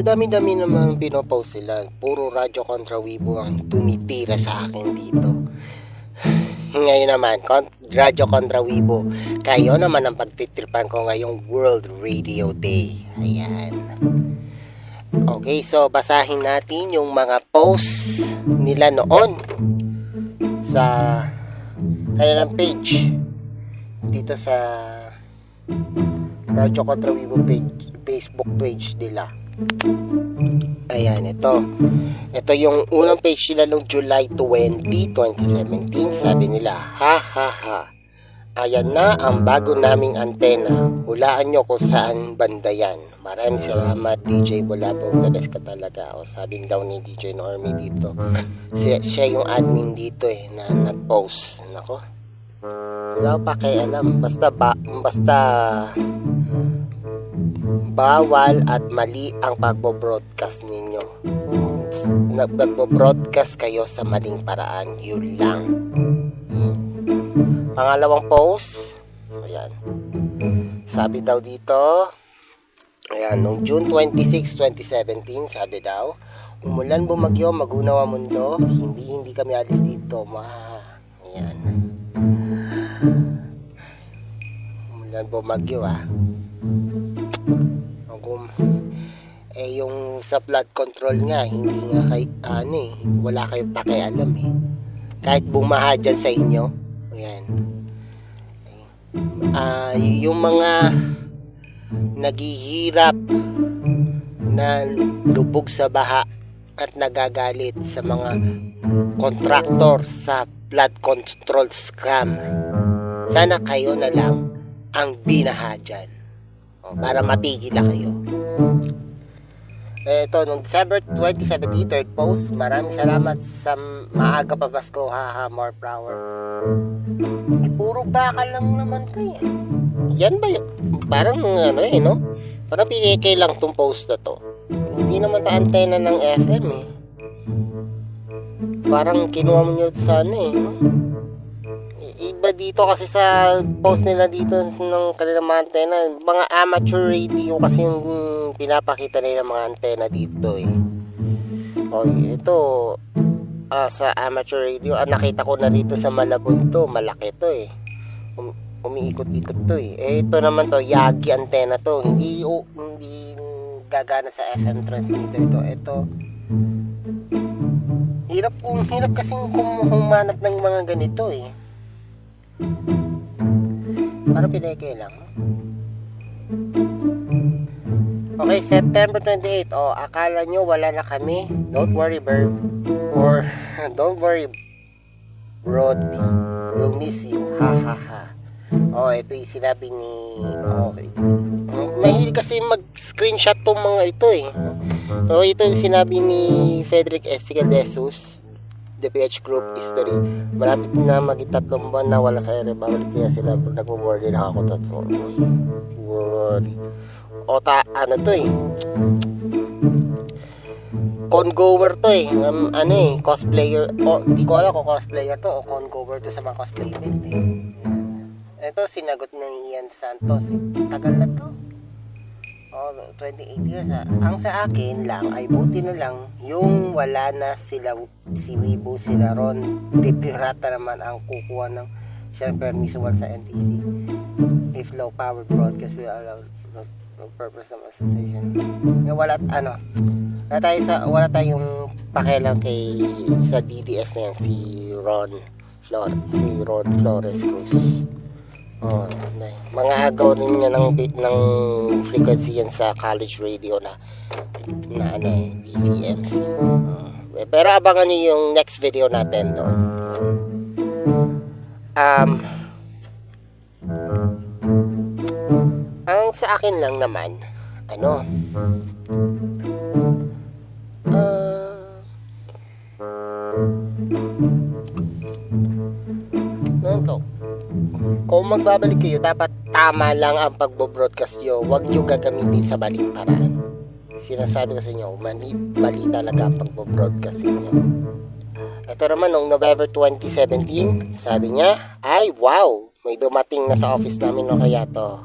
dami-dami naman pinopost sila. Puro Radyo Kontra Weibo ang tumitira sa akin dito. Ngayon naman, Radyo Kontra Weibo, kayo naman ang pagtitripan ko ngayong World Radio Day. Ayan. Okay, so basahin natin yung mga posts nila noon sa kanilang page dito sa Radyo Kontra Weibo page, Facebook page nila. Ayan, ito yung unang page nila noong July 20, 2017. Sabi nila, ha ha ha, ayan na ang bago naming antena, hulaan nyo kung saan banda yan. Maraming salamat DJ Bolabo, the best ka talaga. O sabing daw ni DJ Normie dito, siya yung admin dito na nag-post. Nako, wala pa pakialam, basta bawal at mali ang pagbo-broadcast ninyo. Nagbo-broadcast kayo sa maling paraan, yun lang. Pangalawang post, ayan, sabi daw dito, ayan, noong June 26, 2017, sabi daw, umulan bumagyo, magunaw ang mundo, hindi kami alis dito, ayan, umulan bumagyo yung sa flood control nga, hindi nga wala kayong pakialam kahit bumaha dyan sa inyo. Ayan. Yung mga naghihirap na lubog sa baha at nagagalit sa mga contractor sa flood control scam, sana kayo na lang ang binaha dyan para matigil na kayo. Ito, noong December 2017, third post, maraming salamat sa maaga pa Pasko, haha, more power. Puro bakal lang naman kayo. Yan ba yun? Parang no? Parang pinike lang tong post na to. Hindi naman ta antena ng FM Parang kinuha mo nyo sa no? Iba dito kasi sa post nila dito ng kanilang mga antena, mga amateur radio kasi yung pinapakita nila mga antena dito ito sa amateur radio, nakita ko na dito sa Malabon to, malaki to umiikot-ikot to ito naman to, Yagi antena to, hindi gagana sa FM transmitter to. Ito, hirap kasing humanap ng mga ganito parang pineke lang. Okay, September 28. Akala nyo wala na kami? Don't worry, Bird. Or, don't worry, Brody. We'll miss you. Ha, ha, ha. Ito yung sinabi ni... Okay. Mahilig kasi mag-screenshot tong mga ito ito yung sinabi ni Frederick Estigal de Jesus, DPH Group History. Malapit na mag-3 buwan na wala sa ere. Bawal kaya sila nag-worry lang ako. Worry. Congover to cosplayer. Di ko alam kung cosplayer to o congover to sa mga cosplay event Ito, sinagot ng Ian Santos. Tagal na to. 28 years Ang sa akin lang ay buti na lang yung wala na si Weibo, sila Ron De Pirata naman ang kukuha ng siyang permiso sa NTC. If low power broadcast will allow no purpose of association. Wala tayong pakialam sa DDS na yan, si Ron Flores Cruz. Mga agaw rin niya ng frequency yan sa college radio na DCMC. Pero abangan niyo yung next video natin doon. Ang sa akin lang naman, kung magbabalik kayo, dapat tama lang ang pagbo-broadcast nyo. Huwag nyo gagamitin sa maling paraan. Sinasabi ko sa inyo, mali talaga ang pagbo-broadcast nyo. Ito naman, noong November 2017, sabi niya, ay wow, may dumating na sa office namin kaya to.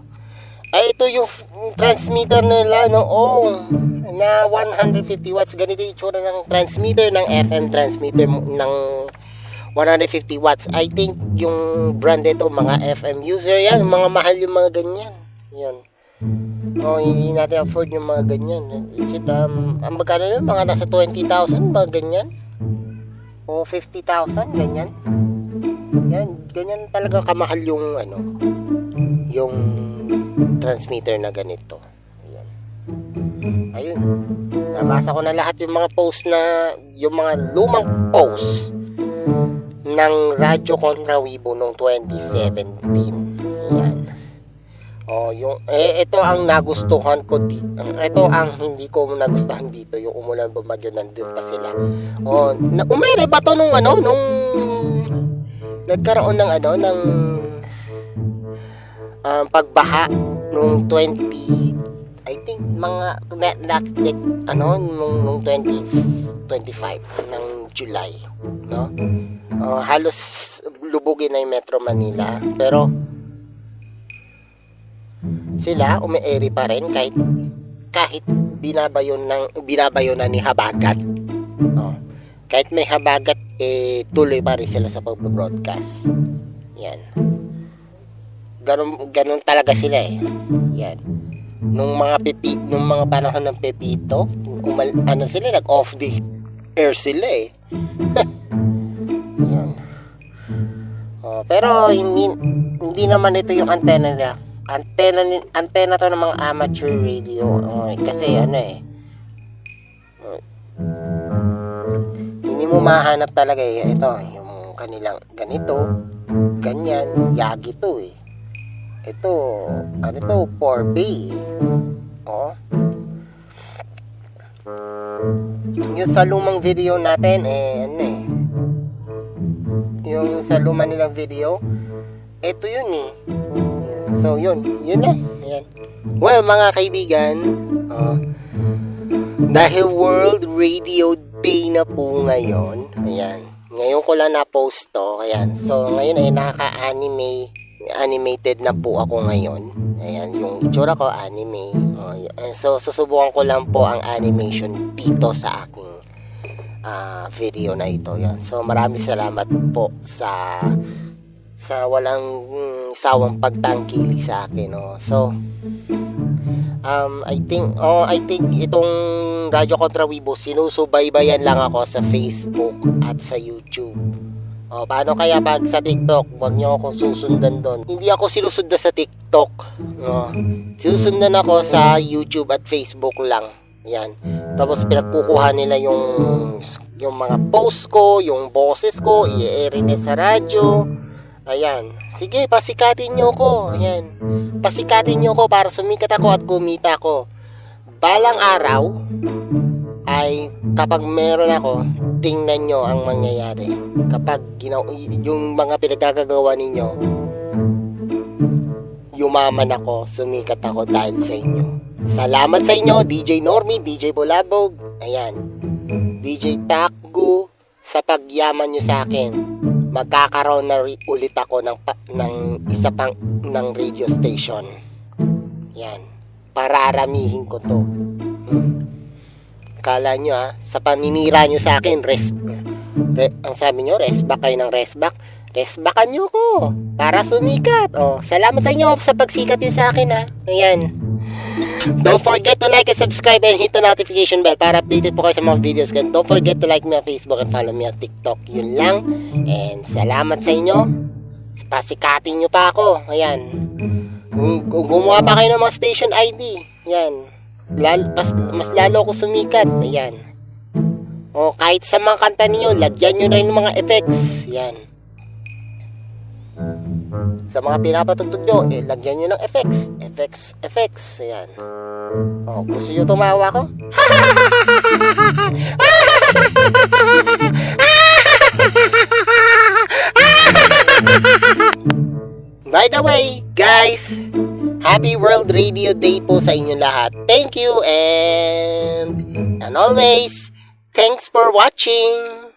Ay, ito yung transmitter nila noong na 150 watts. Ganito yung itsura ng transmitter ng FM transmitter ng 150 watts. I think yung brand ito, mga FM user yan, mga mahal yung mga ganyan. Yan. Hindi natin afford yung mga ganyan. Is it, ang magkano yun? Mga nasa 20,000, mga ganyan. O 50,000, ganyan. Yan, ganyan talaga kamahal yung yung transmitter na ganito. Ayan. Ayun. Nabasa ko na lahat yung mga post na, yung mga lumang post ng Radyo Contra Weibo noong 2017. Ayan. Ito ang nagustuhan ko dito. Ito ang hindi ko nagustuhan dito, yung umulan bumagyo, nandun pa sila. Umere ba to nung nagkaroon ng pagbaha nung 20, I think mga nung 2025 ng July, no? Halos lubugin na yung Metro Manila, pero sila umeeri pa rin kahit binabayo na ni habagat. Kahit may habagat, tuloy pa rin sila sa pag-broadcast. Yan. Ganun talaga sila eh. Yan. Nung mga panahon ng Pepito, sila, nag-off the air sila eh. Yan. Pero hindi naman ito yung antena nila. Antena to ng mga amateur radio. Kasi hindi mo mahanap talaga eh. Ito, yung kanilang ganito, ganyan, yagi to eh. Ito, 4B. Yung sa lumang video natin, yung sa lumang nilang video, ito yun eh. So, yun lang. Ayan. Well, mga kaibigan, dahil World Radio Day na po ngayon, ayan, ngayon ko lang na-post to, ayan. So, ngayon ay animated na po ako ngayon. Ayan, yung itsura ko, anime. So, susubukan ko lang po ang animation dito sa aking video na ito. Yan. So, maraming salamat po sa walang sawang pagtangkili sa akin. So, I think itong Radyo Contra Weibo, sinusubaybayan lang ako sa Facebook at sa YouTube. Paano kaya pag sa TikTok, huwag niyo ako susundan doon. Hindi ako sinusundan sa TikTok. Sinusundan ako sa YouTube at Facebook lang. Yan. Tapos pinagkukuha nila yung mga post ko, yung boses ko, i-air nila sa radyo. Ayan. Sige, pasikatin niyo ko. Ayan. Pasikatin niyo ko para sumikat ako at kumita ako. Balang araw ay kapag meron ako, tingnan nyo ang mangyayari. Kapag yung mga pinagkakagawa ninyo, yumaman ako, sumikat ako dahil sa inyo. Salamat sa inyo, DJ Normie, DJ Bulabog, ayan, DJ Takgo, sa pagyaman nyo sa akin. Magkakaroon na ulit ako ng isa pang ng radio station. Yan, pararamihin ko to. Kala nyo sa paninira nyo sa akin, ang sabi nyo, resback kayo ng resback. Resbackan nyo ko para sumikat. Salamat sa inyo sa pagsikat nyo sa akin Ayan. Don't forget to like and subscribe and hit the notification bell para updated po kayo sa mga videos. And don't forget to like me on Facebook and follow me on TikTok. Yun lang. And salamat sa inyo. Pasikatin nyo pa ako. Ayan. Kung gumawa pa kayo ng mga station ID. Ayan. Mas lalo ko sumikat. Ayan. Kahit sa mga kanta niyo, lagyan nyo rin ng mga effects. Ayan. Sa mga pinapatugtog nyo, lagyan nyo ng effects. Effects. Ayan. Gusto nyo tumawa ko? By the way, guys, Happy World Radio Day po sa inyo lahat. Thank you and always, thanks for watching.